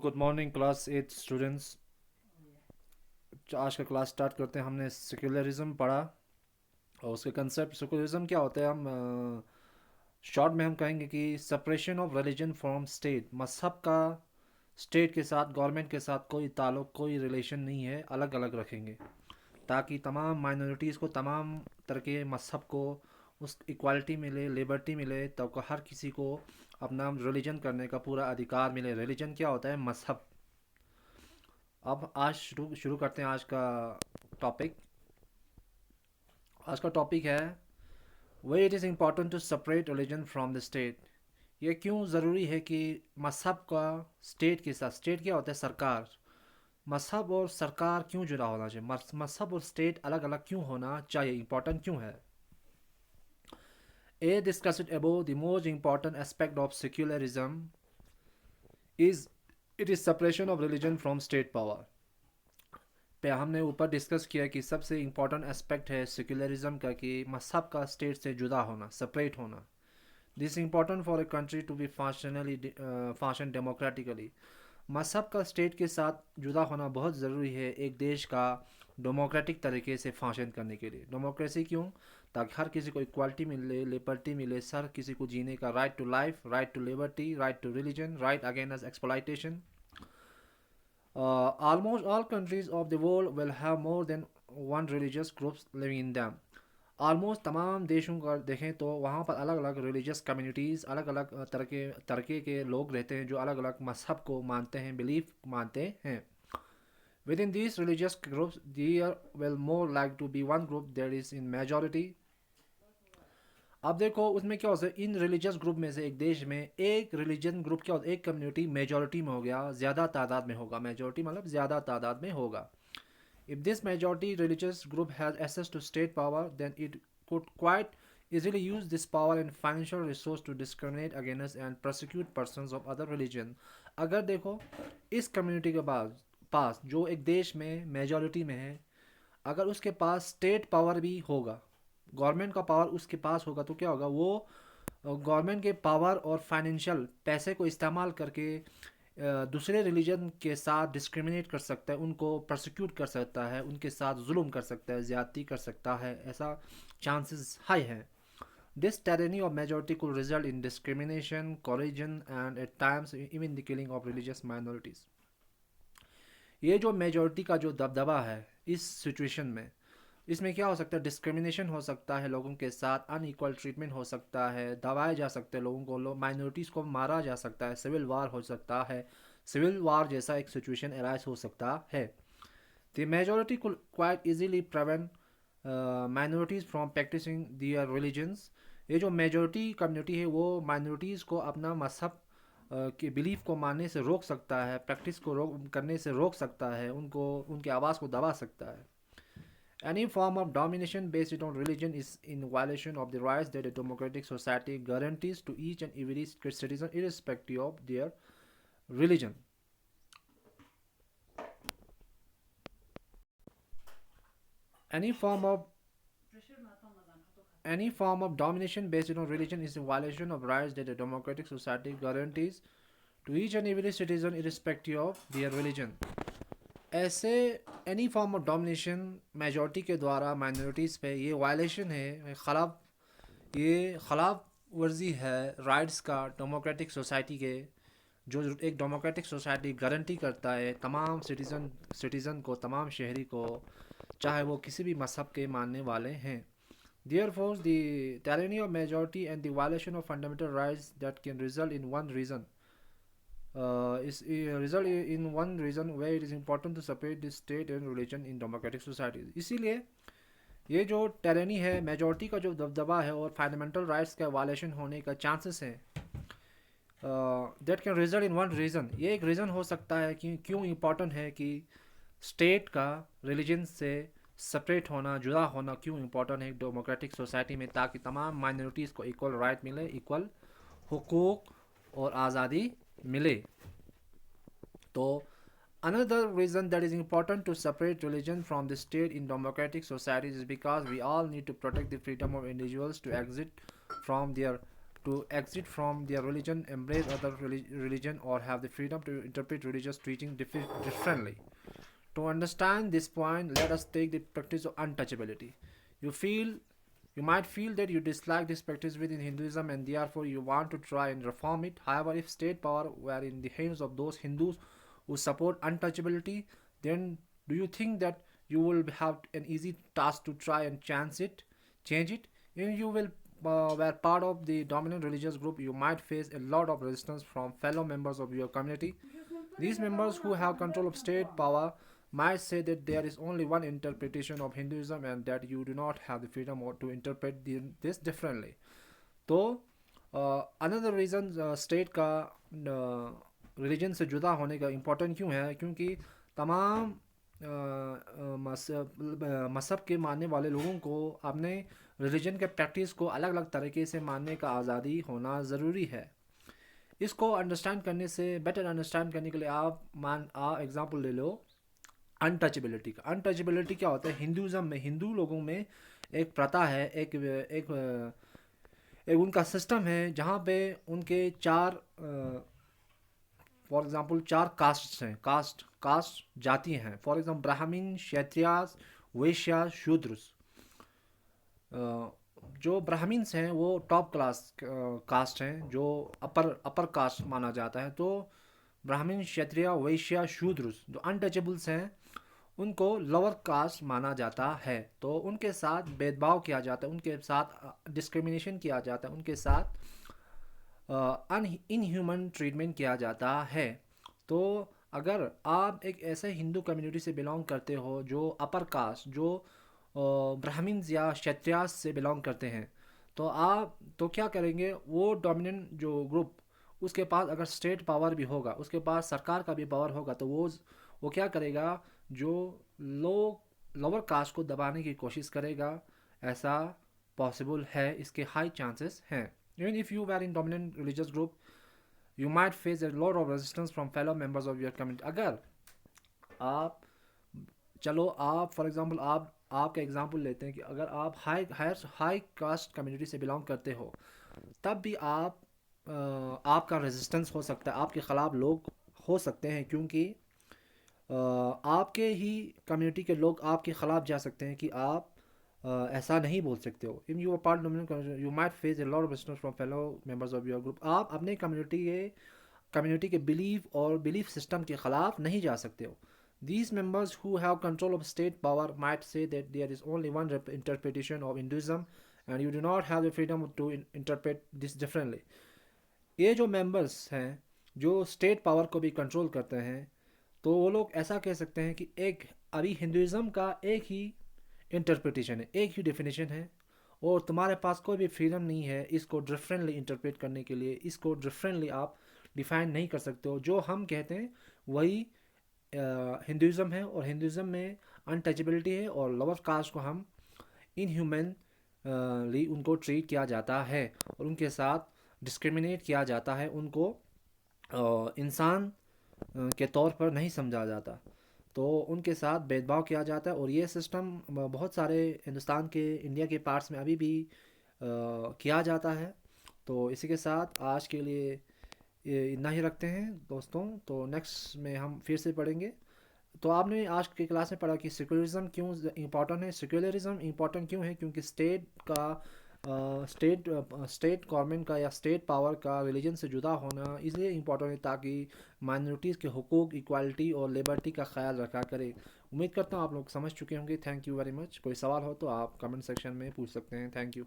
Good morning class 8 students. आज का class start करते हैं। हमने सेक्युलरिज्म पढ़ा और उसके कंसेप्ट। सेक्युलरिज्म क्या होता है, हम शॉर्ट में हम कहेंगे कि separation of religion from state. मजहब का स्टेट के साथ, गवर्नमेंट के साथ कोई ताल्लुक, कोई रिलेशन नहीं है, अलग अलग रखेंगे ताकि तमाम माइनॉरिटीज़ को, तमाम तरह के मजहब को उस इक्वालिटी मिले, लिबर्टी मिले, तो हर किसी को अपना रिलीजन करने का पूरा अधिकार मिले। रिलीजन क्या होता है? मजहब। अब आज शुरू शुरू करते हैं आज का टॉपिक। आज का टॉपिक है why it is important to separate religion from the state. ये क्यों ज़रूरी है कि मजहब का स्टेट के साथ, स्टेट क्या होता है? सरकार। मजहब और सरकार क्यों जुड़ा होना चाहिए? मजहब और स्टेट अलग अलग क्यों होना चाहिए? इम्पॉर्टेंट क्यों है? A discussed above the most important aspect of secularism is it is separation of religion from state power. पे हमने ऊपर डिस्कस किया कि सबसे इम्पॉर्टेंट एस्पेक्ट है सेक्युलरिज्म का कि मजहब का स्टेट से जुदा होना, सेपरेट होना। This important for a country to be function democratically. मजहब का स्टेट के साथ जुदा होना बहुत ज़रूरी है एक देश का डेमोक्रेटिक तरीके से फंक्शन करने के लिए। डेमोक्रेसी क्यों? ताकि हर किसी को इक्वालिटी मिले, लिबर्टी मिले, हर किसी को जीने का right to life, right to liberty, right to religion, right against exploitation. Almost all countries of the world will have more than one religious groups living in them. Almost तमाम देशों का देखें तो वहाँ पर अलग अलग रिलीजियस कम्युनिटीज़, अलग अलग तरह के लोग रहते हैं जो अलग अलग मजहब को मानते हैं, बिलीफ मानते हैं। Within this religious groups there will more like to be one group that is in majority. अब देखो उसमें क्या होता है, इन रिलीजियस ग्रुप में से एक देश में एक रिलीजन ग्रुप क्या होता है, एक कम्युनिटी मेजॉरिटी में हो गया, ज़्यादा तादाद में होगा। मेजॉरिटी मतलब ज़्यादा तादाद में होगा। If this majority religious group has access to state power then it could quite easily use this power and financial resource to discriminate against and prosecute persons of other religion। अगर देखो इस community के पास जो एक देश में majority में है, अगर उसके पास स्टेट पावर भी होगा, गवर्नमेंट का पावर उसके पास होगा, तो क्या होगा? वो गवर्नमेंट के पावर और फाइनेंशियल पैसे को इस्तेमाल करके दूसरे रिलीजन के साथ डिस्क्रिमिनेट कर सकता है, उनको प्रोसिक्यूट कर सकता है, उनके साथ जुल्म कर सकता है, ज़्यादती कर सकता है। ऐसा चांसेस हाई है। This tyranny of majority could result in discrimination, coercion, and at times even the killing of religious minorities। ये जो मेजॉरिटी का जो दबदबा है इस सिचुएशन में, इसमें क्या हो सकता है? डिस्क्रिमिनेशन हो सकता है लोगों के साथ, अनइक्वल ट्रीटमेंट हो सकता है, दबाए जा सकते हैं लोगों को, माइनॉरिटीज़ को मारा जा सकता है, सिविल वार हो सकता है, सिविल वार जैसा एक सिचुएशन अराइज हो सकता है। The majority could quite easily prevent minorities from practising their religions. ये जो मेजॉरिटी कम्युनिटी है वो माइनॉरिटीज़ को अपना मजहब के बिलीफ को मानने से रोक सकता है, प्रैक्टिस को रोक करने से रोक सकता है, उनको उनकी आवाज़ को दबा सकता है। Any form of domination based on religion is in violation of the rights that a democratic society guarantees to each and every citizen, irrespective of their religion। Any form of any form of domination based on religion is in violation of rights that a democratic society guarantees to each and every citizen, irrespective of their religion। ऐसे any form of domination majority के द्वारा minorities पे ये violation है, खिलाफ वर्जी है rights का democratic society के, जो एक डेमोक्रेटिक सोसाइटी गारंटी करता है तमाम सिटीज़न को, तमाम शहरी को, चाहे वो किसी भी मजहब के मानने वाले हैं। Therefore, the tyranny of majority and the violation of fundamental rights that can result in one reason result in one reason where it is important to separate the state and religion in democratic societies। इसीलिए ये जो tyranny है, majority का जो दबदबा है और fundamental rights का वायलेशन होने का चांसेस है, that can result in one reason. ये एक रीज़न हो सकता है कि क्यों इम्पोर्टेंट है कि स्टेट का रिलीजन से सेपरेट होना, जुदा होना क्यों इम्पोर्टेंट है डेमोक्रेटिक सोसाइटी में, ताकि तमाम माइनॉरिटीज़ को इक्वल राइट मिले, इक्वल हुकूक और आज़ादी मिले। तो another reason that is important to separate religion from the state in democratic societies is because we all need to protect the freedom of individuals to exit from their to exit from their religion, embrace other religion, or have the freedom to interpret religious teaching differently. To understand this point, let us take the practice of untouchability. You feel you might feel that you dislike this practice within Hinduism and therefore you want to try and reform it. However, if state power were in the hands of those Hindus who support untouchability, then do you think that you will have an easy task to try and change it? If you will were part of the dominant religious group, you might face a lot of resistance from fellow members of your community. These members who have control of state power might say that there is only one interpretation of Hinduism and that you do not have the freedom to interpret this differently. तो another reason state का religion से जुदा होने का important क्यों है, क्योंकि तमाम मज़हब के मानने वाले लोगों को अपने रिलीजन के प्रैक्टिस को अलग अलग तरीके से मानने का आज़ादी होना ज़रूरी है. इसको अंडरस्टैंड करने से बेटर अंडरस्टैंड करने के लिए आप एग्जांपल ले लो अनटचेबिलिटी का. अनटचेबिलिटी क्या होता है? हिंदुज़म में हिंदू लोगों में एक प्रथा है, एक उनका सिस्टम है जहाँ पे उनके चार फॉर एग्जांपल चार कास्ट हैं, कास्ट जाति हैं. फॉर एग्जांपल ब्राह्मण, क्षत्रियास, वैश्य, शूद्र. जो ब्राह्मण्स हैं वो टॉप क्लास कास्ट हैं, जो अपर कास्ट माना जाता है. तो ब्राह्मण, क्षत्रिय, वैश्य, शूद्र जो अनटचेबल्स हैं उनको लोअर कास्ट माना जाता है. तो उनके साथ भेदभाव किया जाता है, उनके साथ डिस्क्रिमिनेशन किया जाता है, उनके साथ इनह्यूमन ट्रीटमेंट किया जाता है. तो अगर आप एक ऐसे हिंदू कम्युनिटी से बिलोंग करते हो जो अपर कास्ट, जो ब्राह्मण्स या क्षत्रियास से बिलोंग करते हैं, तो आप तो क्या करेंगे? वो डोमिनेंट जो ग्रुप उसके पास अगर स्टेट पावर भी होगा, उसके पास सरकार का भी पावर होगा, तो वो क्या करेगा? जो लोअर कास्ट को दबाने की कोशिश करेगा. ऐसा पॉसिबल है, इसके हाई चांसेस हैं. Even if you were in dominant religious group, you might face a lot of resistance from fellow members of your community. अगर आप फॉर एग्जांपल आपका एग्जांपल लेते हैं कि अगर आप हाई कास्ट कम्युनिटी से बिलोंग करते हो, तब भी आपका रेजिस्टेंस हो सकता है, आपके ख़िलाफ़ लोग हो सकते हैं, क्योंकि आपके ही कम्युनिटी के लोग आपके ख़िलाफ़ जा सकते हैं कि आप ऐसा नहीं बोल सकते हो. If you are part dominant you might face a lot of resistance from fellow members of your group. आप अपने कम्युनिटी के बिलीफ सिस्टम के ख़िलाफ़ नहीं जा सकते हो. These members who have control of state power might say that there is only one interpretation of Hinduism and you do not have the freedom to interpret this differently. ये जो members हैं जो state power को भी control करते हैं, तो वो लोग ऐसा कह सकते हैं कि अभी हिंदुज़म का एक ही इंटरप्रिटेशन है, एक ही डेफिनेशन है, और तुम्हारे पास कोई भी फ्रीडम नहीं है इसको डिफरेंटली इंटरप्रेट करने के लिए. इसको डिफरेंटली आप डिफ़ाइन नहीं कर सकते हो. जो हम कहते हैं वही हिंदुज़म है, और हिंदुज़म में अनटचेबिलिटी है, और लोअर कास्ट को हम इनह्यूमनली उनको ट्रीट किया जाता है और उनके साथ डिस्क्रिमिनेट किया जाता है. उनको इंसान के तौर पर नहीं समझा जाता, तो उनके साथ भेदभाव किया जाता है. और ये सिस्टम बहुत सारे हिंदुस्तान के, इंडिया के पार्ट्स में अभी भी किया जाता है. तो इसी के साथ आज के लिए इतना ही रखते हैं दोस्तों. तो नेक्स्ट में हम फिर से पढ़ेंगे. तो आपने आज की क्लास में पढ़ा कि सेक्युलरिज्म क्यों इम्पोर्टेंट है. सेक्युलरिज्म इम्पोर्टेंट क्यों है? क्योंकि स्टेट गवर्नमेंट का या स्टेट पावर का रिलीजन से जुदा होना इसलिए इम्पोर्टेंट है ताकि माइनॉरिटीज़ के हुकूक, इक्वालिटी और लिबर्टी का ख्याल रखा करे. उम्मीद करता हूँ आप लोग समझ चुके होंगे. Thank you very much. कोई सवाल हो तो आप कमेंट सेक्शन में पूछ सकते हैं. Thank you.